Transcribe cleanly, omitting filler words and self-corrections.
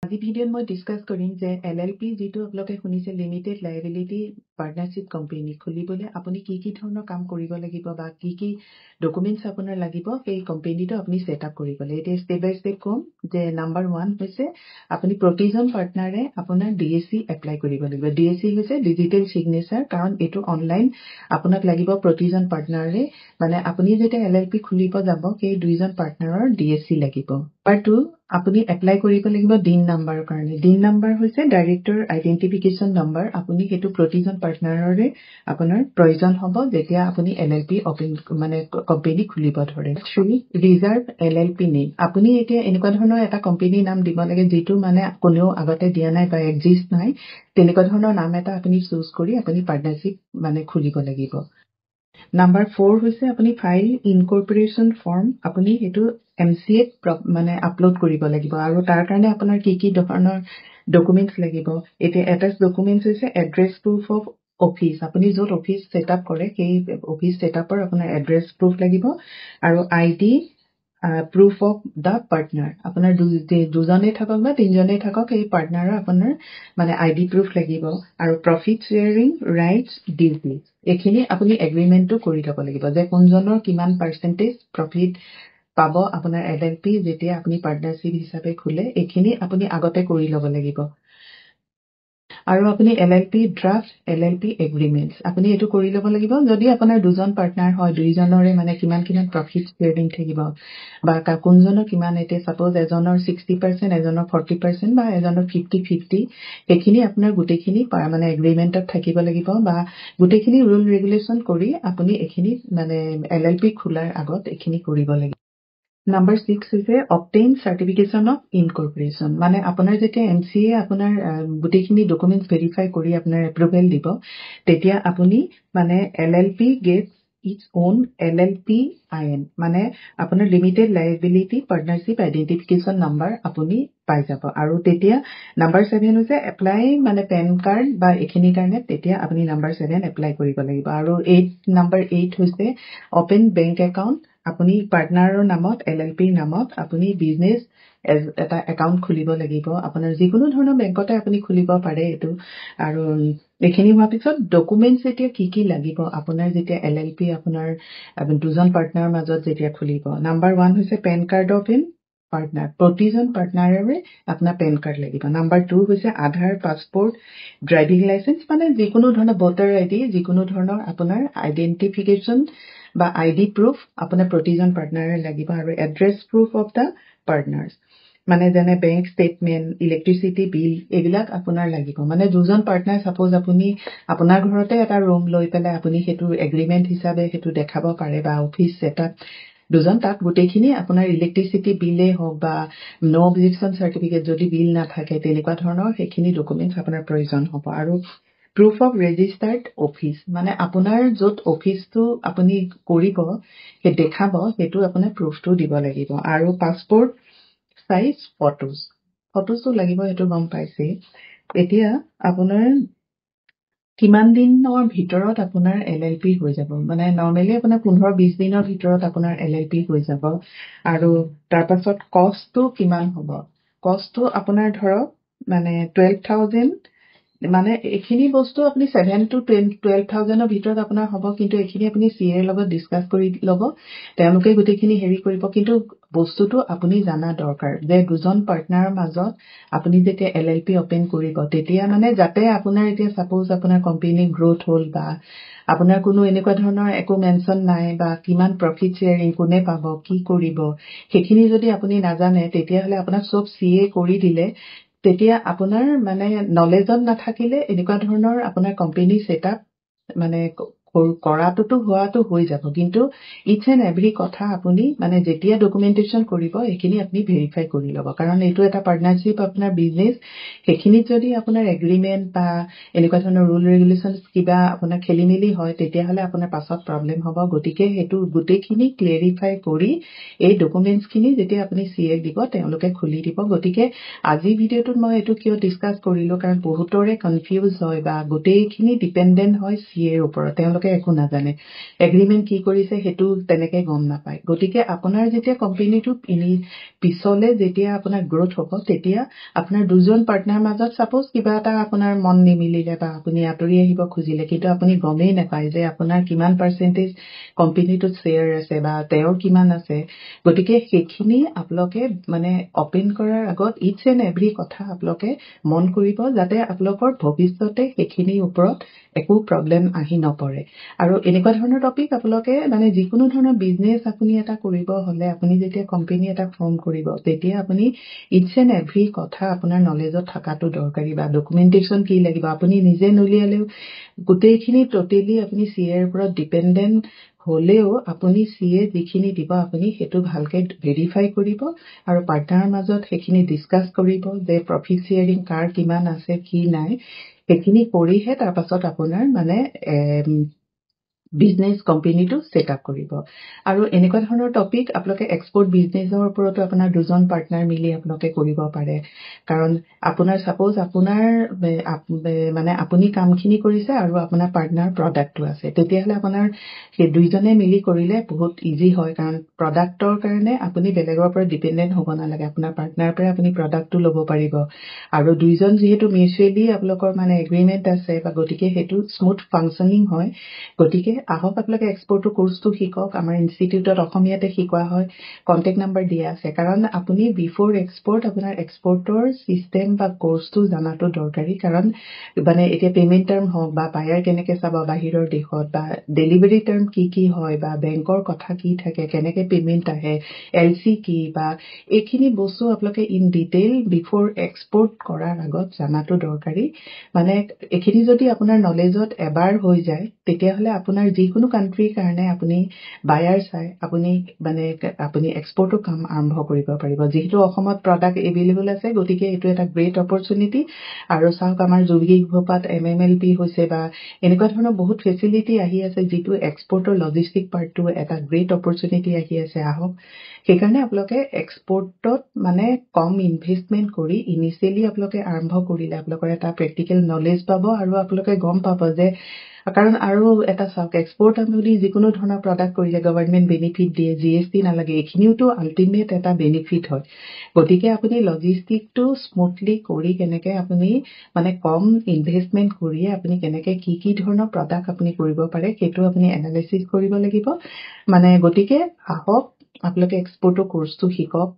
আজি ভিডিঅ'ত মই ডিসকাস কৰিম যে এলএলপি যেটো আপোনালোকে শুনিছে লিমিটেড লায়াবিলিটি পাৰ্টনাৰশ্বিপ কোম্পানী খুলিবলৈ আপুনি কি ধৰণৰ কাম কৰিব লাগিব বা কি ডকুমেন্টছ আপোনাৰ লাগিব এই কোম্পানীটো আপুনি সেটআপ কৰিবলৈ এতিয়া স্টেপ বাই স্টেপ কম যে নাম্বাৰ 1 হৈছে আপুনি প্ৰতিজন পাৰ্টনাৰে আপোনাৰ ডিএসি এপ্লাই কৰিব লাগিব ডিএসি হৈছে ডিজিটেল সিগনেচাৰ কাৰণ এটো অনলাইন আপোনাক লাগিব প্ৰতিজন পাৰ্টনাৰে মানে আপুনি যেতিয়া এলএলপি খুলিব যাব সেই দুইজন পাৰ্টনাৰৰ ডিএসি লাগিব পাৰ্ট 2 আপুনি এপ্লাই কৰিব লাগিব দিন নাম্বাৰৰ কাৰণে দিন নাম্বাৰ হৈছে ডাইৰেক্টৰ আইডেন্টিফিকেশন নাম্বাৰ আপুনি হেতু প্ৰতিজন পাৰ্টনাৰৰে আপোনাৰ প্ৰয়োজন হ'ব যেতিয়া আপুনি এলএলপি ওপেন মানে কোম্পানী খুলিব ধৰে ৰিজাৰ্ভ এলএলপি নেম আপুনি এতিয়া এনেকুৱা ধৰণৰ এটা কোম্পানী নাম দিব লাগে যেটো মানে কোনেও আগতে দিয়া নাই বা এক্সিষ্ট নাই তেনেকুৱা ধৰণৰ নাম এটা আপুনি চুজ কৰি আপুনি পাৰ্টনাৰশ্বিপ মানে খুলিব লাগিব Number 4 হৈছে আপুনি ফাইল ইনকৰ্পোৰেচন ফৰ্ম আপুনি হেতু এমচিএ মানে আপলোড কৰিব লাগিব আৰু তাৰ কাৰণে আপোনাৰ কি ধৰণৰ ডকুমেন্টছ লাগিব এতিয়া এটাচ ডকুমেন্টছ হৈছে এড্ৰেছ প্ৰুফ অফ অফিস আপুনি যত অফিস সেটআপ কৰে সেই অফিস সেটআপৰ আপোনাৰ এড্ৰেছ প্ৰুফ লাগিব আৰু ID proof of the partner আপোনাৰ দুজনে থাকক বা তিনজনে থাকক এই পাৰ্টনাৰৰ আপোনাৰ মানে আইডি প্ৰুফ লাগিব আৰু প্ৰফিট শেয়াৰিং ৰাইটস ডিউটিজ এখিনি আপুনি এগ্ৰিমেন্টটো কৰি ল'ব লাগিব যে কোনজনৰ কিমান পাৰ্সেন্টেজ প্ৰফিট পাব আপোনাৰ এলএলপি যেতিয়া আপুনি পাৰ্টনাৰশ্বিপ হিচাপে খুলে এখিনি আপুনি আগতে কৰি ল'ব লাগিব আৰু আপুনি এলএলপি ড্ৰাফট এলএলপি এগ্ৰিমেন্টস আপুনি এটো কৰি ল'ব লাগিব যদি আপোনাৰ দুজন পাৰ্টনাৰ হয় দুইজনৰে মানে কিমান প্ৰফিট শেয়াৰিং থাকিব বা কোনজনৰ কিমান এতে সাপোজ এজনৰ 60% এজনৰ 40% বা এজনৰ 50-50 এখিনি আপোনাৰ গুটেখিনি মানে এগ্ৰিমেন্টত থাকিব লাগিব বা গুটেখিনি ৰুল ৰেগুলেশন কৰি আপুনি এখিনি মানে এলএলপি খোলাৰ আগত এখিনি কৰিব লাগিব Number 6 is obtain certification of incorporation. মানে আপোনাৰ যেতিয়া MCA আপোনাৰ গুটেখিনি ডকুমেন্টস ভেৰিফাই কৰি আপোনাৰ এপ্ৰুভেল দিব তেতিয়া আপুনি মানে LLP gets its own LLP IN মানে আপোনাৰ limited liability partnership identification number আপুনি পাই যাব আৰু তেতিয়া নাম্বাৰ 7 হৈছে এপ্লাই মানে পেন কাৰ্ড বা এখিনি কাৰণে তেতিয়া আপুনি নাম্বাৰ 7 এপ্লাই কৰিব লাগিব আৰু নাম্বাৰ 8 হৈছে ওপেন বেংক একাউন্ট আপুনি পাৰ্টনাৰৰ নামত এলএলপিৰ নামত আপুনি বিজনেস এটা একাউন্ট খুলিব লাগিব আপোনাৰ যিকোনো ধৰণৰ বেংকতে আপুনি খুলিব পাৰে এটো আৰু এখিনি হোৱাৰ পিছত ডকুমেন্টছ এতিয়া কি লাগিব আপোনাৰ যেতিয়া এলএলপি আপোনাৰ দুজন পাৰ্টনাৰৰ মাজত যেতিয়া খুলিব নাম্বাৰ 1 হৈছে PAN card of in partner প্ৰতিজন পাৰ্টনাৰৰে আপোনাৰ পেন কাৰ্ড লাগিব নাম্বাৰ 2 হৈছে আধাৰ পাসপোৰ্ট ড্ৰাইভিং লাইসেন্স মানে যিকোনো ধৰণৰ ভোটাৰ আইডি যিকোনো ধৰণৰ আপোনাৰ আইডেন্টিফিকেশন বা আইডি প্ৰুফ আপোনাৰ প্ৰতিজন পাৰ্টনাৰে লাগিব আৰু এড্ৰেছ প্ৰুফ অফ দা পাৰ্টনাৰ্স মানে যেনে বেংক ষ্টেটমেন্ট ইলেক্ট্ৰিচিটি বিল এবিলাক আপোনাৰ লাগিব মানে দুজন পাৰ্টনাৰ সাপোজ আপুনি আপোনাৰ ঘৰতে এটা ৰুম লৈ পেলাই আপুনি হেতু এগ্ৰিমেন্ট হিচাপে হেতু দেখাব পাৰে বা অফিস সেটআপ দুজন তাত গুটেখিনি আপোনাৰ ইলেক্ট্ৰিচিটি বিলে হওক বা নো অবজেকশন সাৰ্টিফিকেট যদি বিল না থাকে তেনেকুৱা ধৰণৰ হেখিনি ডকুমেন্টস আপোনাৰ প্ৰয়োজন হ'ব আৰু proof of registered office মানে আপোনাৰ যত অফিসটো আপুনি কৰিব হে দেখাব হেতু আপোনাৰ প্ৰুফটো দিব লাগিব আৰু পাসপোৰ্ট সাইজ ফটোজটো লাগিব হেতু গম পাইছে এতিয়া আপোনাৰ কিমান দিনৰ ভিতৰত আপোনাৰ এলএলপি হৈ যাব মানে নৰমালি আপোনাৰ 15-20 দিনৰ ভিতৰত আপোনাৰ এলএলপি হৈ যাব আৰু তাৰ পাছত কষ্টটো কিমান হ'ব কষ্টটো আপোনাৰ ধৰক মানে 12000 মানে এখিনি বস্তু আপুনি 7 to 12000 ৰ ভিতৰত আপোনাৰ হ'ব কিন্তু এখিনি আপুনি সিএৰ লগত ডিসকাস কৰি ল'ব তেওঁলোকে গুটেখিনি হেৰি কৰিব কিন্তু বস্তুটো আপুনি জানা দৰকাৰ যে দুজন পাৰ্টনাৰৰ মাজত আপুনি যেতিয়া এলএলপি ওপেন কৰিব তেতিয়া মানে যাতে আপোনাৰ এতিয়া সাপোজ আপোনাৰ কোম্পানী গ্ৰোথ হ'ল বা আপোনাৰ কোনো এনেকুৱা ধৰণৰ একো মেনশন নাই বা কিমান প্ৰফিট শেয়াৰিং কোনে পাব কি কৰিব হেখিনি যদি আপুনি নাজানে তেতিয়া হলে আপোনাক সব সিএ কৰি দিলে তেতিয়া আপোনাৰ মানে নলেজত নাথাকিলে এনেকুৱা ধৰণৰ আপোনাৰ কোম্পানী সেটআপ মানে কৰাটোটো হোৱাটো হৈ যাব কিন্তু ইচ এন্ড এভৰি কথা আপুনি মানে যেতিয়া ডকুমেন্টেশন কৰিব এখিনি আপুনি ভেৰিফাই কৰি ল'ব কাৰণ এটো এটা পাৰ্টনাৰশ্বিপ আপোনাৰ বিজনেস হেখিনি যদি আপোনাৰ এগ্ৰিমেন্ট বা এনেকুৱা ধৰণৰ ৰুল ৰেগুলেশনস কিবা আপোনাৰ খেলিমেলি হয় তেতিয়া হলে আপোনাৰ পাছত প্ৰবলেম হ'ব গটিকে হেতু গুটেখিনি ক্লেৰিফাই কৰি এই ডকুমেন্টছখিনি যেতিয়া আপুনি সিএ দিব তেওঁলোকে খুলি দিব গটিকে আজি ভিডিঅ'টোত মই এটো কিয় ডিসকাস কৰিলো কাৰণ বহুতৰে কনফিউজ হয় বা গুটেখিনি ডিপেন্ডেন্ট হয় সিএৰ ওপৰত তেওঁলোকে আপোনালোকে একো নাজানে এগ্ৰিমেণ্ট কি কৰিছে সেইটো তেনেকৈ গম নাপায় গতিকে আপোনাৰ যেতিয়া কোম্পানীটো পিছলৈ যেতিয়া আপোনাৰ গ্ৰোথ হ'ব তেতিয়া আপোনাৰ দুজন পাৰ্টনাৰ মাজত ছাপোজ কিবা এটা আপোনাৰ মন নিমিলিলে বা আপুনি আঁতৰি আহিব খুজিলে কিন্তু আপুনি গমেই নাপায় যে আপোনাৰ কিমান পাৰ্চেণ্টেজ কোম্পানীটোত শ্বেয়াৰ আছে বা তেওঁৰ কিমান আছে গতিকে সেইখিনি আপোনালোকে মানে অপেন কৰাৰ আগত ইটছ এণ্ড এভৰি কথা আপোনালোকে মন কৰিব যাতে আপোনালোকৰ ভৱিষ্যতে সেইখিনিৰ ওপৰত একো প্ৰব্লেম আহি নপৰে আৰু এনেকুৱা ধৰণৰ টপিক আপোনালোকে মানে যিকোনো ধৰণৰ বিজনেছ আপুনি এটা কৰিব হ'লে আপুনি যেতিয়া কোম্পানী এটা ফৰ্ম কৰিব তেতিয়া আপুনি ইটছ এণ্ড এভৰি কথা আপোনাৰ নলেজত থকাটো দৰকাৰী বা ডকুমেণ্টেশ্যন কি লাগিব আপুনি নিজে নুলিয়ালেও গোটেইখিনি টোটেলি আপুনি CAৰ ওপৰত ডিপেণ্ডেণ্ট হ'লেও আপুনি CA যিখিনি দিব আপুনি সেইটো ভালকৈ ভেৰিফাই কৰিব আৰু পাৰ্টনাৰৰ মাজত সেইখিনি ডিছকাছ কৰিব যে প্ৰফিট শ্বেয়াৰিং কাৰ কিমান আছে কি নাই সেইখিনি কৰিহে তাৰপাছত আপোনাৰ মানে বিজনেছ কোম্পানীটো ছেট আপ কৰিব আৰু এনেকুৱা ধৰণৰ টপিক আপোনালোকে এক্সপৰ্ট বিজনেছৰ ওপৰতো আপোনাৰ দুজন পাৰ্টনাৰ মিলি আপোনালোকে কৰিব পাৰে কাৰণ আপোনাৰ ছাপোজ আপোনাৰ মানে আপুনি কামখিনি কৰিছে আৰু আপোনাৰ পাৰ্টনাৰ প্ৰডাক্টটো আছে তেতিয়াহ'লে আপোনাৰ সেই দুইজনে মিলি কৰিলে বহুত ইজি হয় কাৰণ প্ৰডাক্টৰ কাৰণে আপুনি বেলেগৰ পৰা ডিপেণ্ডেণ্ট হ'ব নালাগে আপোনাৰ পাৰ্টনাৰৰ পৰা আপুনি প্ৰডাক্টটো ল'ব পাৰিব আৰু দুইজন যিহেতু মিউচুৱেলি আপোনালোকৰ মানে এগ্ৰিমেণ্ট আছে বা গতিকে সেইটো স্মুথ ফাংচনিং হয় গতিকে আহক আপোনালোকে এক্সপৰ্টৰ কোৰ্চটো শিকক আমাৰ ইনষ্টিটিউটত অসমীয়াতে শিকোৱা হয় কণ্টেক্ট নাম্বাৰ দিয়া আছে কাৰণ আপুনি বিফৰ এক্সপৰ্ট আপোনাৰ এক্সপৰ্টৰ চিষ্টেম বা কোৰ্চটো জনাটো দৰকাৰী কাৰণ মানে এতিয়া পে'মেণ্ট টাৰ্ম হওক বা বায়াৰ কেনেকৈ চাব বাহিৰৰ দেশত বা ডেলিভাৰী টাৰ্ম কি হয় বা বেংকৰ কথা কি থাকে কেনেকৈ পে'মেণ্ট আহে LC কি বা এইখিনি বস্তু আপোনালোকে ইন ডিটেইল বিফৰ এক্সপৰ্ট কৰাৰ আগত জনাটো দৰকাৰী মানে এইখিনি যদি আপোনাৰ নলেজত এবাৰ হৈ যায় তেতিয়াহ'লে আপোনাৰ যিকোনো কাণ্ট্ৰিৰ কাৰণে আপুনি বায়াৰ চাই আপুনি মানে আপুনি এক্সপৰ্টৰ কাম আৰম্ভ কৰিব পাৰিব যিহেতু অসমত প্ৰডাক্ট এভেইলেবল আছে গতিকে এইটো এটা গ্ৰেট অপৰচুনিটি আৰু চাওক আমাৰ যোগী ঘোপাত MMLP হৈছে বা এনেকুৱা ধৰণৰ বহুত ফেচিলিটি আহি আছে যিটো এক্সপৰ্টৰ লজিষ্টিক পাৰ্টটো এটা গ্ৰেট অপৰচুনিটি আহি আছে আহক সেইকাৰণে আপোনালোকে এক্সপৰ্টত মানে কম ইনভেষ্টমেণ্ট কৰি ইনিচিয়েলি আপোনালোকে আৰম্ভ কৰিলে আপোনালোকৰ এটা প্ৰেক্টিকেল নলেজ পাব আৰু আপোনালোকে গম পাব যে কাৰণ আৰু এটা চাওক এক্সপৰ্ট আপুনি যিকোনো ধৰণৰ প্ৰডাক্ট কৰিলে গভৰ্ণমেণ্ট বেনিফিট দিয়ে GST নালাগে এইখিনিওতো আল্টিমেট এটা বেনিফিট হয় গতিকে আপুনি লজিষ্টিকটো স্মুথলি কৰি কেনেকৈ আপুনি মানে কম ইনভেষ্টমেণ্ট কৰিয়ে আপুনি কেনেকৈ কি ধৰণৰ প্ৰডাক্ট আপুনি কৰিব পাৰে সেইটো আপুনি এনালাইচিছ কৰিব লাগিব মানে গতিকে আহক আপোনালোকে এক্সপৰ্টৰ কোৰ্চটো শিকক